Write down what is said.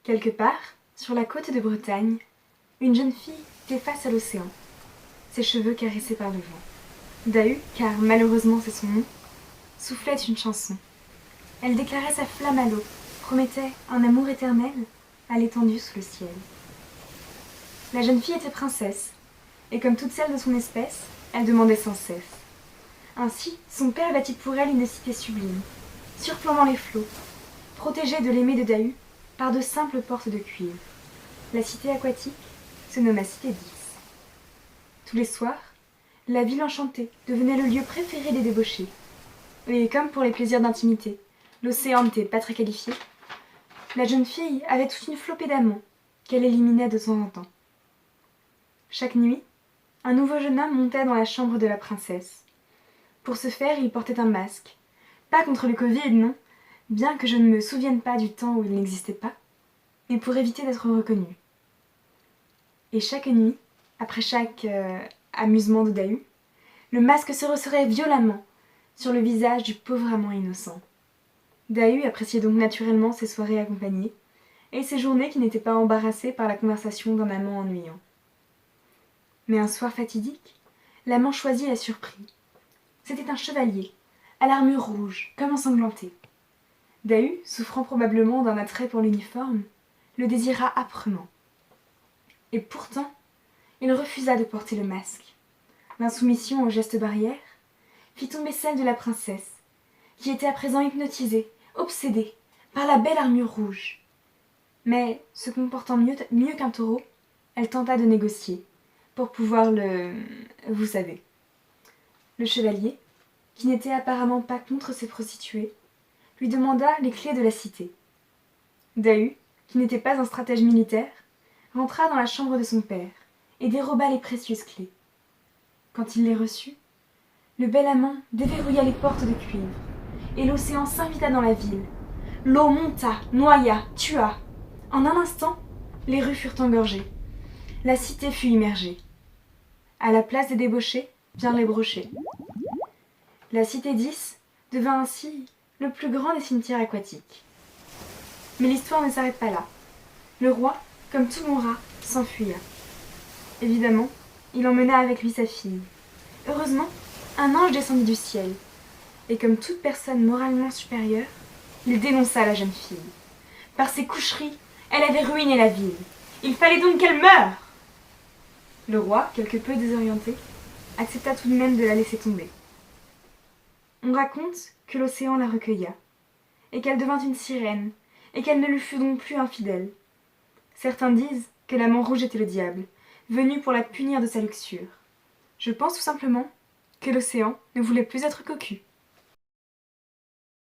Quelque part, sur la côte de Bretagne, une jeune fille était face à l'océan, ses cheveux caressés par le vent. Dahu, car malheureusement c'est son nom, soufflait une chanson. Elle déclarait sa flamme à l'eau, promettait un amour éternel à l'étendue sous le ciel. La jeune fille était princesse, et comme toutes celles de son espèce, elle demandait sans cesse. Ainsi, son père bâtit pour elle une cité sublime, surplombant les flots, protégée de l'aimé de Dahu par de simples portes de cuivre. La cité aquatique se nomma Cité 10. Tous les soirs, la ville enchantée devenait le lieu préféré des débauchés. Et comme pour les plaisirs d'intimité, l'océan n'était pas très qualifié, la jeune fille avait toute une flopée d'amants qu'elle éliminait de temps en temps. Chaque nuit, un nouveau jeune homme montait dans la chambre de la princesse. Pour ce faire, il portait un masque. Pas contre le Covid, non, bien que je ne me souvienne pas du temps où il n'existait pas, mais pour éviter d'être reconnu. Et chaque nuit, après chaque amusement de Dahu, le masque se resserrait violemment sur le visage du pauvre amant innocent. Dahu appréciait donc naturellement ses soirées accompagnées et ses journées qui n'étaient pas embarrassées par la conversation d'un amant ennuyant. Mais un soir fatidique, l'amant choisi la surprit. C'était un chevalier, à l'armure rouge, comme ensanglanté. Dahu, souffrant probablement d'un attrait pour l'uniforme, le désira âprement. Et pourtant, il refusa de porter le masque. L'insoumission aux gestes barrières fit tomber celle de la princesse, qui était à présent hypnotisée, obsédée, par la belle armure rouge. Mais, se comportant mieux qu'un taureau, elle tenta de négocier, pour pouvoir vous savez. Le chevalier, qui n'était apparemment pas contre ces prostituées, lui demanda les clés de la cité. Dahu, qui n'était pas un stratège militaire, rentra dans la chambre de son père et déroba les précieuses clés. Quand il les reçut, le bel amant déverrouilla les portes de cuivre, et l'océan s'invita dans la ville. L'eau monta, noya, tua. En un instant, les rues furent engorgées. La cité fut immergée. À la place des débauchés vinrent les brochés. La cité 10 devint ainsi le plus grand des cimetières aquatiques. Mais l'histoire ne s'arrête pas là. Le roi, comme tout bon rat, s'enfuya. Évidemment, il emmena avec lui sa fille. Heureusement, un ange descendit du ciel, et comme toute personne moralement supérieure, il dénonça la jeune fille. Par ses coucheries, elle avait ruiné la ville. Il fallait donc qu'elle meure. Le roi, quelque peu désorienté, accepta tout de même de la laisser tomber. On raconte que l'océan la recueilla, et qu'elle devint une sirène, et qu'elle ne lui fut donc plus infidèle. Certains disent que l'amant rouge était le diable, venu pour la punir de sa luxure. Je pense tout simplement que l'océan ne voulait plus être cocu.